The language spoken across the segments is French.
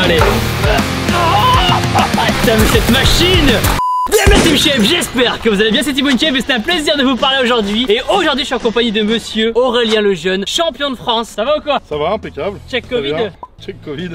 Allez. Putain, mais cette machine! Bienvenue Team Shape, j'espère que vous allez bien, c'est Thibaut Shape et c'est un plaisir de vous parler aujourd'hui. Et aujourd'hui je suis en compagnie de monsieur Aurélien Lejeune, champion de France. Ça va ou quoi? Ça va, impeccable. Check Covid. Check Covid.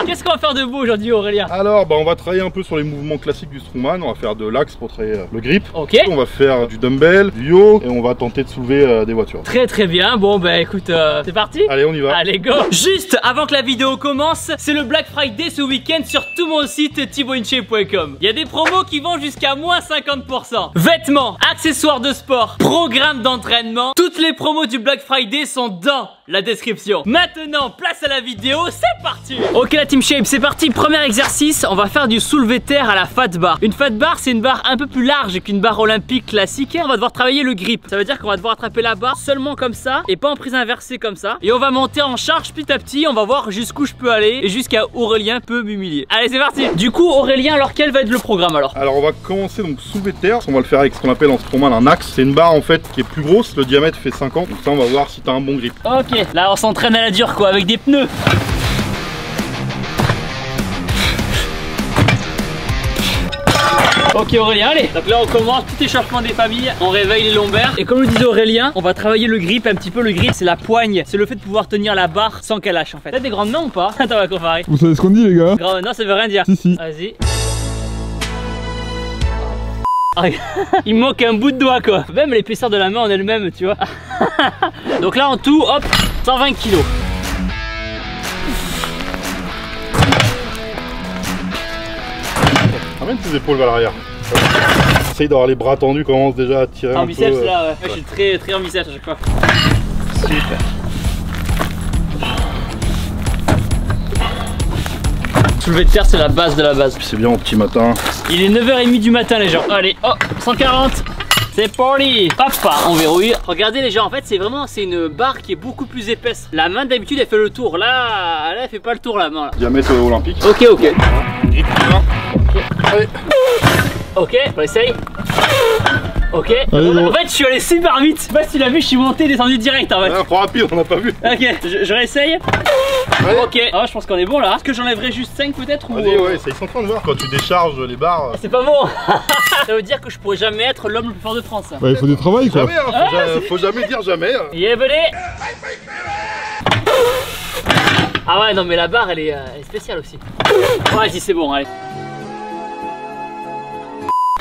Qu'est-ce qu'on va faire de beau aujourd'hui Aurélien? Alors on va travailler un peu sur les mouvements classiques du strongman. On va faire de l'axe pour travailler le grip. Ok. On va faire du dumbbell, du yo et on va tenter de soulever des voitures. Très très bien, bon bah écoute, c'est parti. Allez on y va. Allez go. Juste avant que la vidéo commence, c'est le Black Friday ce week-end sur tout mon site thibautinshape.com. Il y a des promos qui vont jusqu'à moins 50%. Vêtements, accessoires de sport, programme d'entraînement, toutes les promos du Black Friday sont dans la description. Maintenant, place à la vidéo, c'est parti. Ok la Team Shape, c'est parti. Premier exercice, on va faire du soulevé terre à la fat bar. Une fat bar, c'est une barre un peu plus large qu'une barre olympique classique. On va devoir travailler le grip. Ça veut dire qu'on va devoir attraper la barre seulement comme ça et pas en prise inversée comme ça. Et on va monter en charge petit à petit. On va voir jusqu'où je peux aller et jusqu'à Aurélien peut m'humilier. Allez, c'est parti. Du coup, Aurélien, alors quel va être le programme alors? Alors on va commencer donc soulevé terre. On va le faire avec ce qu'on appelle en strongman un axe. C'est une barre en fait qui est plus grosse. Le diamètre fait 50. Donc ça on va voir si tu as un bon grip. Ok, là on s'entraîne à la dure quoi, avec des pneus. Ok Aurélien, allez. Donc là on commence, petit échauffement des familles, on réveille les lombaires. Et comme le disait Aurélien, on va travailler le grip un petit peu. Le grip c'est la poigne, c'est le fait de pouvoir tenir la barre sans qu'elle lâche en fait. T'as des grandes mains ou pas? Attends, on va comparer. Vous savez ce qu'on dit les gars? Non, ça veut rien dire. Si. Vas-y. Il me manque un bout de doigt quoi. Même l'épaisseur de la main en elle-même, tu vois. Donc là en tout, hop, 120 kilos. Ramène tes épaules vers l'arrière. Essaye d'avoir les bras tendus, commence déjà à tirer En un biceps peu. là, ouais. Je suis très en biceps à chaque fois. Super. Soulevé de terre, c'est la base de la base. C'est bien au petit matin. Il est 9h30 du matin les gens. Allez, oh, 140. C'est parti. Papa, on verrouille. Regardez les gens, en fait c'est une barre qui est beaucoup plus épaisse. La main d'habitude elle fait le tour. Là elle fait pas le tour la main là. Diamètre olympique. Ok. Grip bien. Allez. Ok, on essaye. Ok. Allez, En fait je suis allé super vite. Je sais pas si tu l'as vu, je suis monté et descendu direct en fait. Trop rapide, on n'a pas vu. Ok, je réessaye. Allez. Ok, oh, je pense qu'on est bon là. Est-ce que j'enlèverai juste 5 peut-être ou... Vas-y, ouais, ils sont en train de voir quand tu décharges les barres. C'est pas bon. Ça veut dire que je pourrais jamais être l'homme le plus fort de France. Bah il faut du travail quoi. Jamais, hein, faut jamais dire jamais. Hein. Yeah buddy. Ah ouais non mais la barre elle est spéciale aussi. Vas-y c'est bon, allez.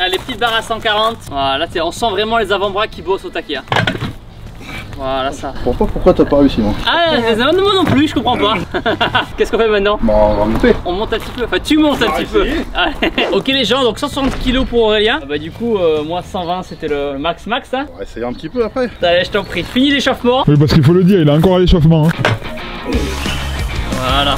Allez, petite barre à 140. Voilà, on sent vraiment les avant-bras qui bossent au taquet. Voilà ça. Je comprends pas pourquoi t'as pas réussi moi. Ah moi non plus, je comprends pas. Qu'est-ce qu'on fait maintenant? Bon, on va monter. On monte un petit peu, enfin tu montes un petit peu. Ok les gens, donc 160 kg pour Aurélien. Bah du coup moi 120 c'était le max hein. On va essayer un petit peu après. Allez je t'en prie, fini l'échauffement. Oui parce qu'il faut le dire, il est encore à l'échauffement hein. Voilà.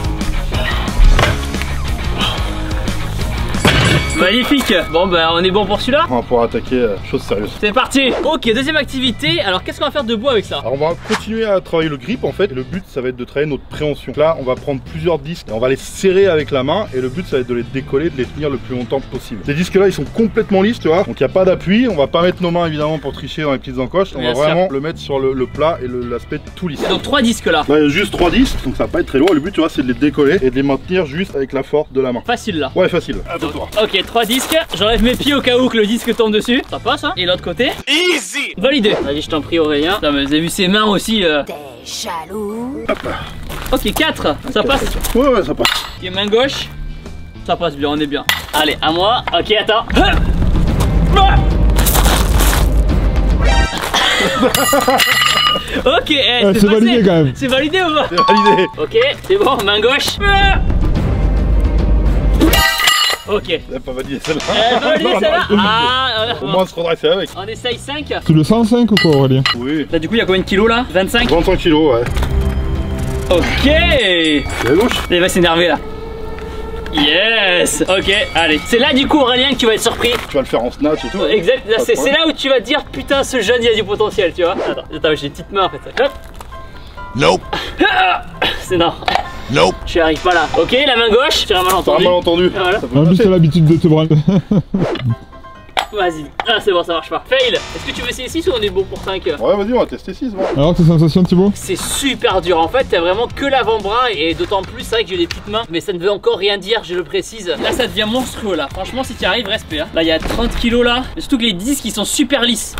Magnifique. Bon bah on est bon pour celui-là. On va pouvoir attaquer chose sérieuse. C'est parti. Ok, deuxième activité. Alors qu'est-ce qu'on va faire de beau avec ça? Alors on va continuer à travailler le grip en fait. Et le but ça va être de travailler notre préhension. Là on va prendre plusieurs disques et on va les serrer avec la main. Et le but ça va être de les décoller, de les tenir le plus longtemps possible. Ces disques là ils sont complètement lisses tu vois. Donc il n'y a pas d'appui. On va pas mettre nos mains évidemment pour tricher dans les petites encoches. On va vraiment le mettre sur le plat et l'aspect tout lisse. Donc 3 disques là. Là il y a juste 3 disques. Donc ça va pas être très lourd. Le but tu vois c'est de les décoller et de les maintenir juste avec la force de la main. Facile là. Ouais facile. Attends-toi. Ok, 3 disques. J'enlève mes pieds au cas où que le disque tombe dessus. Ça passe hein. Et l'autre côté. Easy. Validé. Vas-y je t'en prie Aurélien. Putain, mais vous avez vu ses mains aussi. T'es jaloux. Ok 4. Ça passe. Ouais ça passe. Ok main gauche. Ça passe bien, on est bien. Allez à moi. Ok attends. Ok, c'est validé quand même. C'est validé ou pas? C'est validé. Ok, c'est bon, main gauche. Ok. Elle pas validé celle-là. Pas validé celle-là. Au moins on se redresser avec. On essaye 5. C'est le 105 ou quoi Aurélien? Oui. Là du coup il y a combien de kilos là? 25? 25 kilos ouais. Ok. Et à gauche. Il va s'énerver là. Yes. Ok, allez. C'est là du coup Aurélien que tu vas être surpris. Tu vas le faire en snatch et tout. Exact, c'est là où tu vas te dire putain ce jeune il a du potentiel tu vois. Attends j'ai une petite main en fait. Hop. Nope. C'est non. Nope. Je arrive pas là. Ok, la main gauche, j'ai un malentendu. T'as un malentendu. Voilà. Ça peut En plus passer. t'as l'habitude de te branler. Vas-y. Ah, c'est bon, ça marche pas. Fail. Est-ce que tu veux essayer 6 ou on est bon pour 5? Ouais, vas-y, on va tester 6. Bon. Alors, tes sensations, Thibaut? C'est super dur. En fait, t'as vraiment que l'avant-bras et d'autant plus, c'est vrai que j'ai des petites mains, mais ça ne veut encore rien dire, je le précise. Là, ça devient monstrueux là. Franchement, si tu arrives, respect. Hein. Là, il y a 30 kilos là. Et surtout que les disques ils sont super lisses.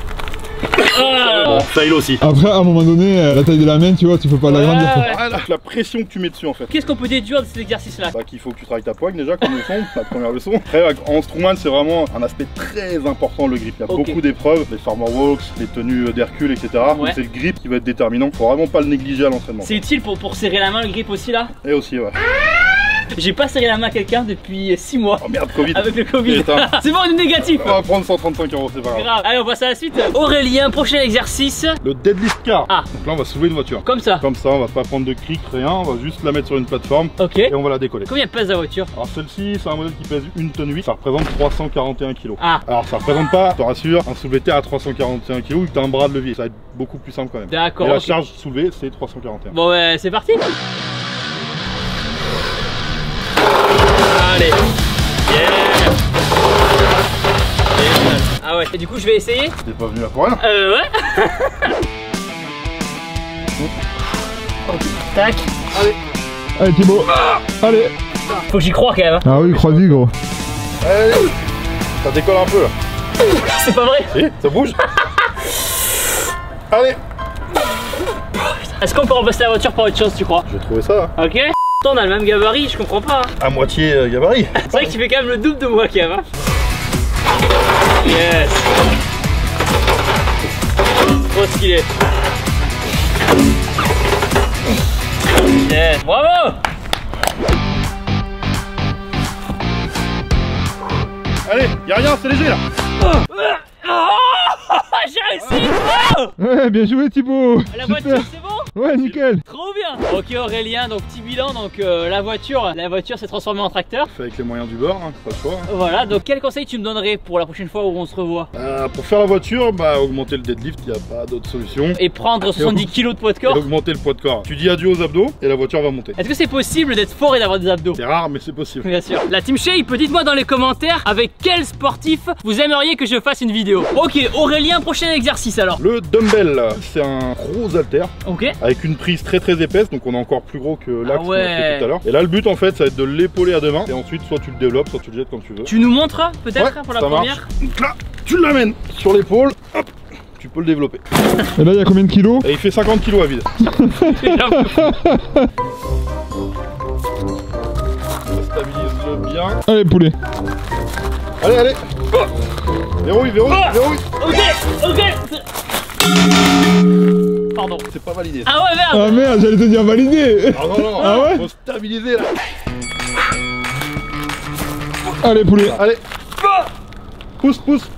Bon, fail aussi. Après, à un moment donné, la taille de la main, tu vois, tu peux pas l'agrandir. Ouais. Voilà, la pression que tu mets dessus en fait. Qu'est-ce qu'on peut déduire de cet exercice là? Bah, qu'il faut que tu travailles ta poigne déjà, comme leçon, la première leçon. Après, en strongman, c'est vraiment un aspect très important le grip. Il y a beaucoup d'épreuves, les farmer walks, les tenues d'Hercule, etc. Donc c'est le grip qui va être déterminant. Faut vraiment pas le négliger à l'entraînement. C'est utile pour serrer la main, le grip aussi là? Et aussi, ouais. J'ai pas serré la main à quelqu'un depuis 6 mois. Oh merde, Covid. Avec le Covid. C'est bon, on est négatif. On va prendre 135 €, c'est pas grave. Grave. Allez, on passe à la suite. Aurélien, prochain exercice. Le deadlift car. Ah. Donc là, on va soulever une voiture. Comme ça. Comme ça, on va pas prendre de cric, rien. On va juste la mettre sur une plateforme. Ok. Et on va la décoller. Combien pèse la voiture? Alors celle-ci, c'est un modèle qui pèse 1 tonne 8. Ça représente 341 kg. Ah. Alors ça représente pas, je te rassure, un soulevé terre à 341 kg où tu as un bras de levier. Ça va être beaucoup plus simple quand même. D'accord. Et la charge soulevée, c'est 341. Bon, ouais, c'est parti. Allez. Yeah. Ah ouais. Et du coup, je vais essayer. T'es pas venu là pour rien. Ouais. Ok. Tac. Allez. Allez, Thibaut. Allez. Faut que j'y croie quand même. Ah oui, crois-y, gros. Allez. Ça décolle un peu là. C'est pas vrai. Si, ça bouge. Allez. Est-ce qu'on peut remplacer la voiture par autre chose, tu crois? Je vais trouver ça. Ok. On a le même gabarit, je comprends pas. À moitié gabarit. C'est vrai que tu fais quand même le double de moi, Kev. Hein. Yes. Trop stylé. Yes. Bravo. Allez, y'a rien, c'est léger là. J'ai réussi. Oh, Ouais, bien joué, Thibaut. la Super. voiture, c'est bon? Ouais, nickel. Trop bien. Ok Aurélien, donc petit bilan, donc la voiture s'est transformée en tracteur. Fait avec les moyens du bord, hein, pas le choix. Hein. Voilà, donc quel conseil tu me donnerais pour la prochaine fois où on se revoit? Pour faire la voiture, bah augmenter le deadlift, il n'y a pas d'autre solution. Et prendre 70 kg de poids de Et corps. augmenter le poids de corps. Tu dis adieu aux abdos et la voiture va monter. Est-ce que c'est possible d'être fort et d'avoir des abdos? C'est rare, mais c'est possible. Bien sûr. La Team Shape, dites-moi dans les commentaires avec quel sportif vous aimeriez que je fasse une vidéo. Ok, Aurélien, prochain exercice alors. Le dumbbell, c'est un gros haltère Ok. avec une prise très épaisse, donc on est encore plus gros que l'axe qu'on a fait tout à l'heure. Et là, le but en fait, ça va être de l'épauler à deux mains et ensuite, soit tu le développes, soit tu le jettes comme tu veux. Tu nous montres peut-être Ouais, pour la ça première marche. Donc là, tu l'amènes sur l'épaule, hop, tu peux le développer. Et là, il y a combien de kilos? Et il fait 50 kg à vide. Stabilise-le bien. Allez, poulet. Allez, allez. Verrouille. Ok, ok. Pardon. C'est pas validé. Ah ouais, merde. Ah merde, j'allais te dire validé. Ah non. Ah ouais? Faut stabiliser là. Allez, poulet. Allez. Pousse.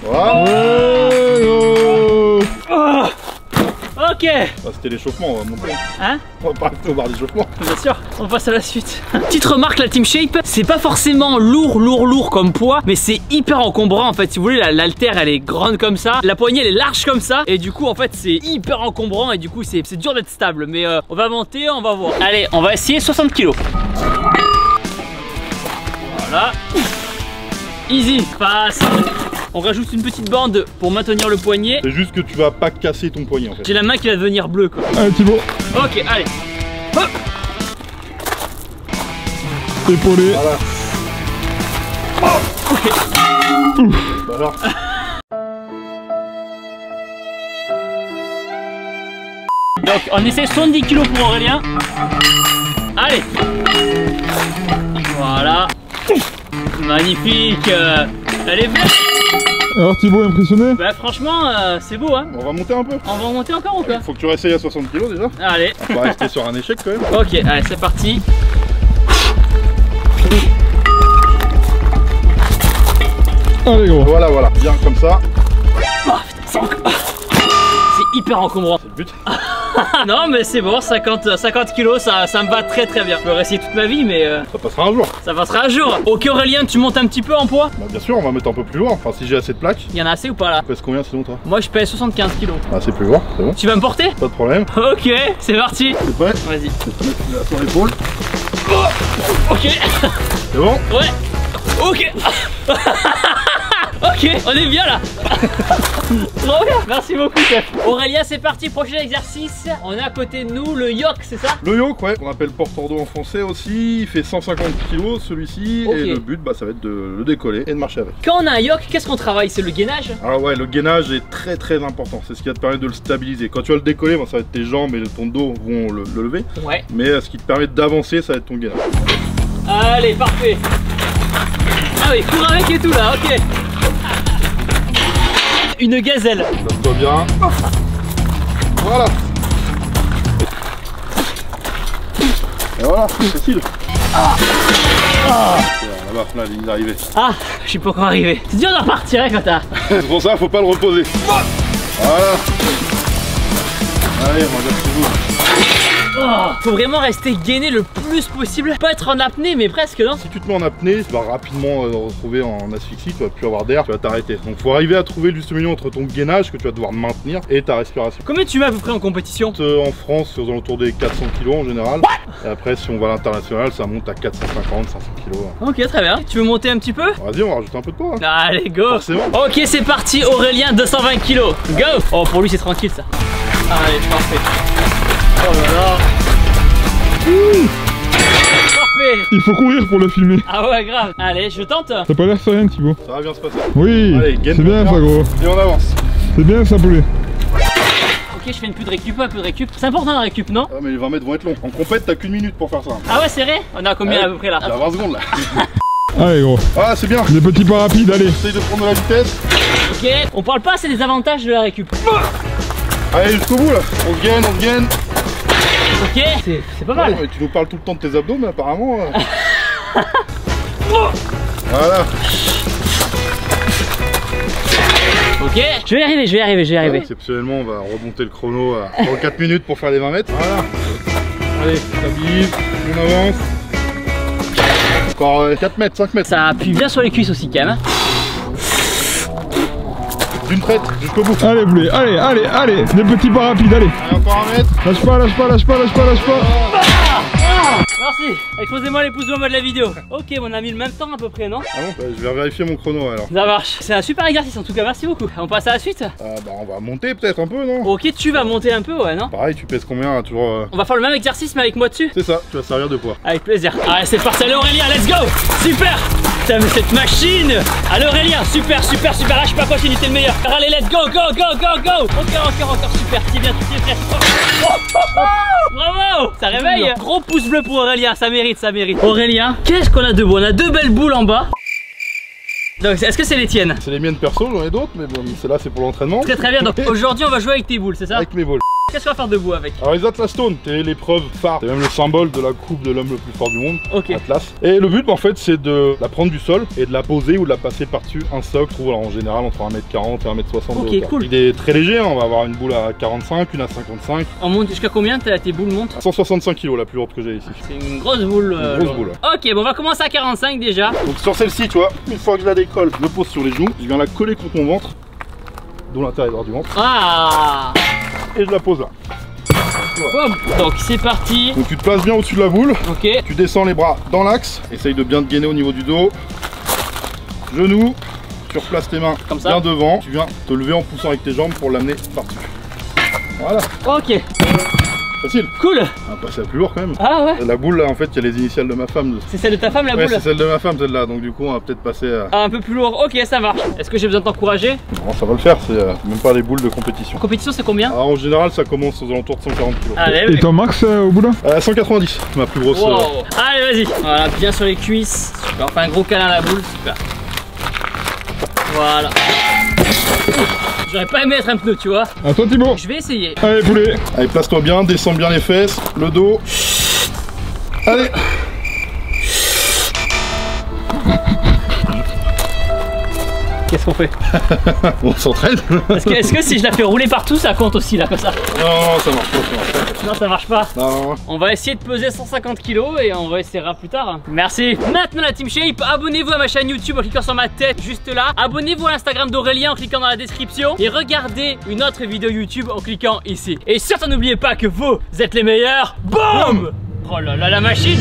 Voilà. Ouais, gros. Ok. Ah, c'était l'échauffement, on va monter. Hein? On va pas rester au bar d'échauffement. Bien sûr, on passe à la suite. Petite remarque, la Team Shape, c'est pas forcément lourd comme poids, mais c'est hyper encombrant en fait. Si vous voulez, l'haltère elle est grande comme ça, la poignée elle est large comme ça, et du coup en fait c'est hyper encombrant et du coup c'est dur d'être stable. Mais on va monter, on va voir. Allez, on va essayer 60 kg. Voilà. Easy, passe. On rajoute une petite bande pour maintenir le poignet. C'est juste que tu vas pas casser ton poignet en fait. J'ai la main qui va devenir bleue quoi. Allez, Thibaut. Ok, allez. Hop. Épaulé. Voilà. Ok. Bah alors. Donc on essaie 70 kg pour Aurélien. Allez. Voilà. Magnifique. Elle est belle. Alors, Thibaut, impressionné? Bah franchement c'est beau hein. On va monter un peu. On va remonter encore ou quoi? Faut que tu réessayes à 60 kg déjà. Allez. On va rester sur un échec quand même. Ok, allez c'est parti. Allez, gros. Voilà, bien comme ça. Oh putain, c'est hyper encombrant. C'est le but. Non mais c'est bon, 50 kilos ça me va très bien. Je peux réessayer toute ma vie mais Ça passera un jour. ça passera un jour. Ok Aurélien, tu montes un petit peu en poids? Bah, bien sûr, on va mettre un peu plus lourd. Enfin, si j'ai assez de plaques. Il y en a assez ou pas là? Tu pèses combien sinon toi? Moi je pèse 75 kilos. Ah, c'est plus lourd, c'est bon. Tu vas me porter? Pas de problème. Ok, c'est parti. C'est prêt? Vas-y. Là, sur l'épaule. Ok. C'est bon? Ouais. Ok. Ok, on est bien là. Trop bien, merci beaucoup chef. Aurélien, c'est parti, prochain exercice. On a à côté de nous le yoke, c'est ça? Le yoke, ouais, qu'on appelle porteur d'eau en français aussi, il fait 150 kg celui-ci, Ok. et le but, bah, ça va être de le décoller et de marcher avec. Quand on a un yoke, qu'est-ce qu'on travaille? C'est le gainage? Alors ouais, le gainage est très très important, c'est ce qui va te permettre de le stabiliser. Quand tu vas le décoller, bah, ça va être tes jambes et ton dos vont le lever, Ouais. mais ce qui te permet d'avancer, ça va être ton gainage. Allez, parfait. Ah oui, cours avec et tout là, ok. Une gazelle. Place-toi bien. Voilà. Et voilà, c'est facile. Là-bas, la ligne d'arrivée. Ah, je suis pas encore arrivé. C'est dur de repartir hein, quand t'as. C'est pour ça, faut pas le reposer. Voilà. Allez, regarde-vous. Oh, faut vraiment rester gainé le plus possible. Pas être en apnée, mais presque, non? Si tu te mets en apnée, tu vas rapidement retrouver en asphyxie, tu vas plus avoir d'air, tu vas t'arrêter. Donc faut arriver à trouver le juste milieu entre ton gainage que tu vas devoir maintenir et ta respiration. Combien tu mets à peu près en compétition? En France, c'est aux alentours des 400 kg en général. Et après, si on va à l'international, ça monte à 450, 500 kg. Ok, très bien. Tu veux monter un petit peu? Vas-y, on va rajouter un peu de poids. Hein. Allez, go. Forcément. Ok, c'est parti, Aurélien, 220 kg. Go. Oh, pour lui, c'est tranquille ça. Allez, parfait. Oh là là. Parfait. Il faut courir pour le filmer. Ah ouais, grave. Allez, je tente. T'as pas l'air serein, Thibaut. Ça va bien se passer. Oui, Allez, gaine c'est bien ton ça, gros. Et on avance. C'est bien ça, poulet. Ok, je fais une peu de récup, un peu de récup. C'est important la récup, non? Ah, mais les 20 mètres vont être longs. En compète, t'as qu'une minute pour faire ça. Ah ouais, c'est vrai? On a combien à peu près là? Il y a 20 secondes là. Allez, gros. Ah, c'est bien. Des petits pas rapides, allez. Essaye de prendre de la vitesse. Ok, on parle pas assez des avantages de la récup. Allez, jusqu'au bout là. On se gaine, on se gaine. Ok, c'est pas mal. Ouais, tu nous parles tout le temps de tes abdos, mais apparemment. Voilà. Ok, je vais y arriver, je vais y arriver, je vais y arriver. Exceptionnellement, on va remonter le chrono à 4 minutes pour faire les 20 mètres. Voilà. Allez, stabilise, on avance. Encore 4 mètres, 5 mètres. Ça appuie bien sur les cuisses aussi quand même. D'une traite, jusqu'au bout. Allez, poulet, allez, allez, allez. Des petits pas rapides, allez. Allez, encore 1 mètre. Lâche pas, lâche pas, lâche pas, lâche pas, lâche pas. Merci, exposez-moi les pouces en bas de la vidéo. Ok, on a mis le même temps à peu près, non? Ah bon, bah, je vais vérifier mon chrono alors. Ça marche, c'est un super exercice en tout cas, merci beaucoup. On passe à la suite? Bah, on va monter peut-être un peu, non? Ok, tu vas monter un peu, ouais, non? Pareil, tu pèses combien toujours On va faire le même exercice mais avec moi dessus? C'est ça, tu vas servir de poids. Avec plaisir. Allez, c'est parti, allez Aurélien, let's go! Super! Putain, mais cette machine! Allez Aurélien, super, super, super, lâche pas continue, t'es le meilleur. Allez, let's go, go, go, go, go! Encore, super, c'est bien, tu es Bravo! Ça réveille! Gros pouce bleu pour Aurélien, ça mérite, ça mérite. Aurélien, qu'est-ce qu'on a de beau? On a deux belles boules en bas. Donc, est-ce que c'est les tiennes? C'est les miennes perso, j'en ai d'autres, mais bon, celle-là c'est pour l'entraînement. Très très bien, donc aujourd'hui on va jouer avec tes boules, c'est ça? Avec mes balles. Qu'est-ce qu'on va faire debout avec? Alors les Atlas Stone, c'est l'épreuve phare, c'est même le symbole de la coupe de l'homme le plus fort du monde, Ok. Atlas. Et le but en fait c'est de la prendre du sol et de la poser ou de la passer par-dessus un socle, trouve en général entre 1m40 et 1m60 Ok, de hauteur. cool. Il est très léger, hein, on va avoir une boule à 45, une à 55, On monte jusqu'à combien? Tes boules montent? 165 kg la plus lourde que j'ai ici. C'est une grosse boule. Une grosse boule. Ok, bon on va commencer à 45 déjà. Donc sur celle-ci, tu vois, une fois que je la décolle, je me pose sur les genoux, je viens la coller contre mon ventre, d'où l'intérieur du ventre, Ah! et je la pose là. Boum. Donc c'est parti. Donc tu te places bien au-dessus de la boule, Ok. tu descends les bras dans l'axe, essaye de bien te gainer au niveau du dos, genoux, tu replaces tes mains Comme ça. bien devant, tu viens te lever en poussant avec tes jambes pour l'amener par-dessus. Voilà, Ok. facile. Cool. On va passer à plus lourd quand même. Ah ouais. La boule là en fait il y a les initiales de ma femme. C'est celle de ta femme la Ouais, boule? c'est celle de ma femme celle-là, donc du coup on va peut-être passer à... Ah, un peu plus lourd. Ok, ça marche. Est-ce que j'ai besoin de t'encourager? Non, ça va le faire, c'est même pas les boules de compétition. Compétition c'est combien? Alors en général ça commence aux alentours de 140 kg. Allez. Et ton max au bout là? 190, ma plus grosse... Wow. Allez, vas-y. Voilà, bien sur les cuisses. Super. On fait un gros câlin à la boule. Super. Voilà. J'aurais pas aimé être un pneu, tu vois. À toi, Thibaut. Je vais essayer. Allez, poulet. Allez, place-toi bien, descends bien les fesses, le dos. Allez. Qu'est-ce qu'on fait? On s'entraîne. Est-ce que si je la fais rouler partout, ça compte aussi là comme ça? Non, ça marche pas. Non, ça marche pas. Non. On va essayer de peser 150 kg et on va essaiera plus tard. Merci. Maintenant la Team Shape, abonnez-vous à ma chaîne YouTube en cliquant sur ma tête juste là. Abonnez-vous à l'Instagram d'Aurélien en cliquant dans la description. Et regardez une autre vidéo YouTube en cliquant ici. Et surtout n'oubliez pas que vous êtes les meilleurs. Boum! Oh là là, la machine!